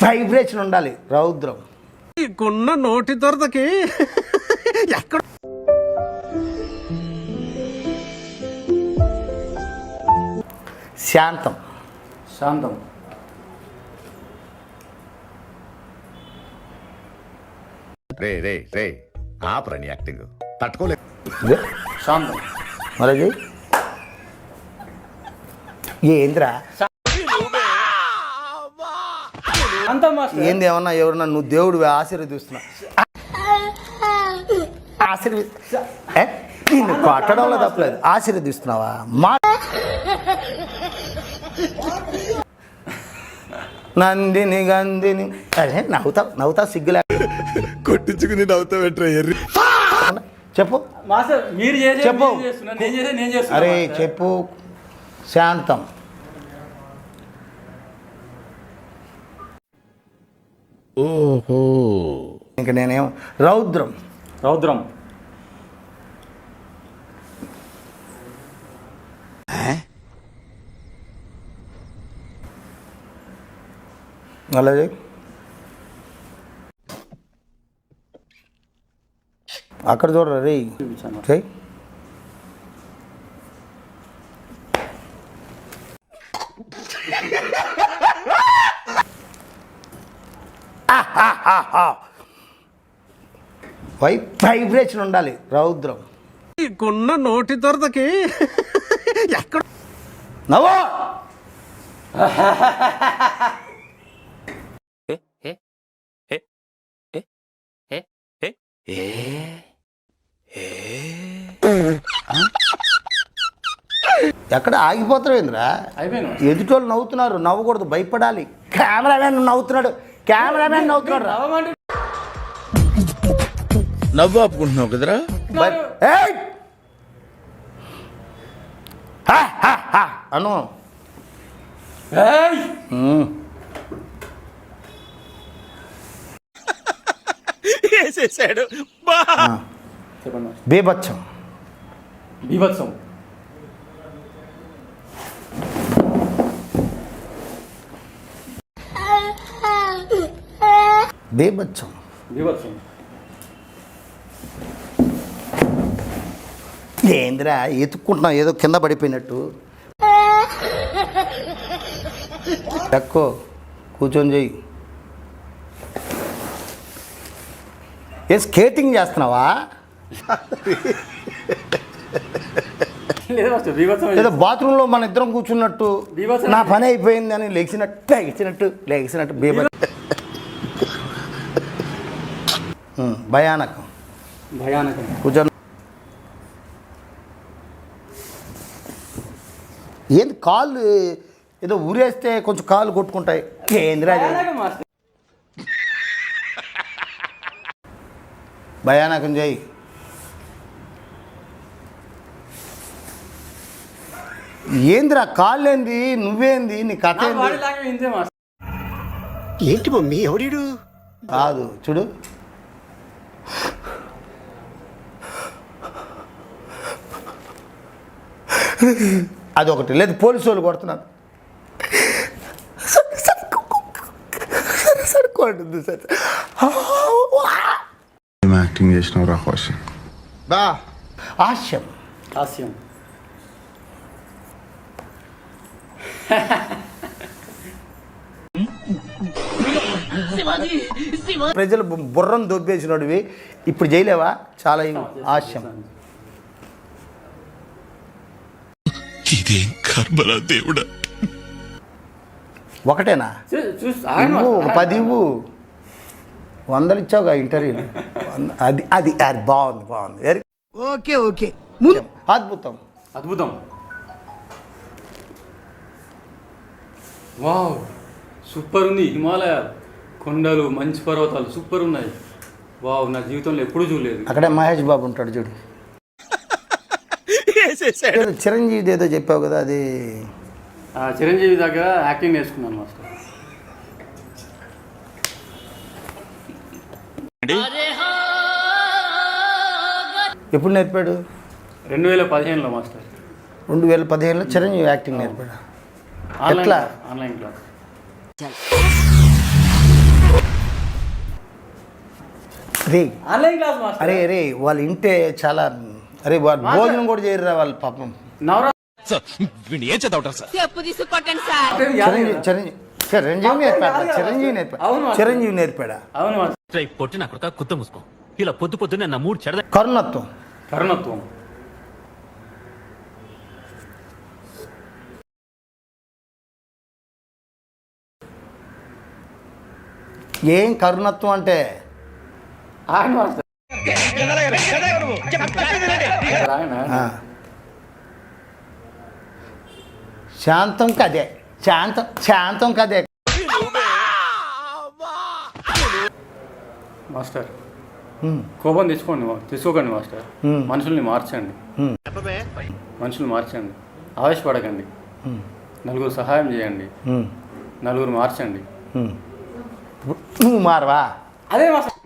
Vibration ఉండాలి. రౌద్రం. కొన్న నోటి దొరదకి ఎక్కడ శాంతం. శాంతం. రే రే రే ఆపరని యాక్టింగ్ తట్టుకోలే. శాంతం. మరది ఏంద్రా ఏంది? ఏమన్నా ఎవరన్నా నువ్వు దేవుడు ఆశీర్వదిస్తున్నా నిన్ను కొట్టడంలో తప్పలేదు. ఆశీర్వదిస్తున్నావా? మా నందిని గందిని అదే నవ్వుతావు సిగ్గులే కొట్టించుకుని నవ్వుతావు. చెప్పు చెప్పు. అరే చెప్పు. శాంతం. ఓహో ఇంక నేనేం రౌద్రం. రౌద్రం. అలాగే అక్కడ చూడరా రే. వైబ్రేషన్ ఉండాలి. రౌద్రం. కొన్న నోటి దొరదకి ఎక్కడ నవ్వు. ఎక్కడ ఆగిపోతావు ఏంద్రా? ఎదుటోళ్ళు నవ్వుతున్నారు, నవ్వకూడదు, భయపడాలి. కెమెరామెన్ నవ్వుతున్నాడు, కెమెరామెన్ నవ్వుతున్నాడు. నవ్వు ఆపుకుంటున్నావు కదరా. అను వేసేసాడు. బీభత్సం. బీభత్సం. బీభత్సం. బీభత్సం. ఏంద్రా ఎత్తుక్కుంటున్నావు ఏదో కింద పడిపోయినట్టు. తక్కువ కూర్చొని చెయ్యి. ఏ స్కేటింగ్ చేస్తున్నావా? ఏదో బాత్రూంలో మన ఇద్దరం కూర్చున్నట్టు నా పని అయిపోయింది అని లెగిసినట్టు భయానకం. భయానకం. కూర్చొని ఏంది కాళ్ళు ఏదో ఊరేస్తే కొంచెం కాళ్ళు కొట్టుకుంటాయి. ఏందిరా భయానకం చేయి. ఏందిరా కాళ్ళు ఏంది? నువ్వేంది? నీ కథ ఏంది? ఏంటి మమ్మీ ఎవడీడు? కాదు చూడు, అదొకటి లేదు. పోలీసు వాళ్ళు కొడుతున్నారు. యాక్టింగ్ చేసినావు రా హాస్యం. హాస్యం. హాస్యం. ప్రజలు బుర్రం దొబ్బేసినోడివి ఇప్పుడు చేయలేవా? చాలా హాస్యం. ఇదేం కర్మరా దేవుడా. ఒకటేనా? 10 ఇవ్వు. 100 ఇచ్చావుగా ఇంటర్వ్యూలు. అది బాగుంది. Okay okay. అద్భుతం. అద్భుతం. వావ్ సూపర్ ఉంది. హిమాలయ కొండలు, మంచు పర్వతాలు సూపర్ ఉన్నాయి. వావ్ నా జీవితంలో ఎప్పుడూ చూడలేదు. అక్కడే మహేష్ బాబు ఉంటాడు చూడు. చిరంజీవి ఏదో చెప్పావు కదా, అది చిరంజీవి దగ్గర యాక్టింగ్ నేర్చుకున్నాను మాస్టర్. ఎప్పుడు నేర్పాడు? 2015లో మాస్టర్. 2015లో చిరంజీవి యాక్టింగ్ నేర్పాడు. ఎట్లా? Online class. రే ఆన్లైన్ క్లాస్ మాస్టర్. అరే అరే వాళ్ళు ఇంటే చాలా అరే వాళ్ళు భోజనం కూడా చేయరురా వాళ్ళు పాపం. చెప్పు తీసుకొట్టండి సార్. చిరంజీవి నేర్పాడా అవును మాస్టర్. పొట్టి నా కొడుక కుత్త మూసుకో. ఇలా పొద్దు పొద్దున్నే నా మూడు చెడద. కరుణత్వం. కరుణత్వం. ఏం కరుణత్వం అంటే ఆయన మాస్టర్. ఆయన ఆ. శాంతం కదే శాంతం కదే మాస్టర్ కోపం తీసుకోకండి మాస్టర్. మనుషుల్ని మార్చండి. మనుషులు మార్చండి. ఆవేశపడకండి. నలుగురు సహాయం చేయండి. నలుగురు మార్చండి. నువ్వు మారవా? అదే మాస్టర్.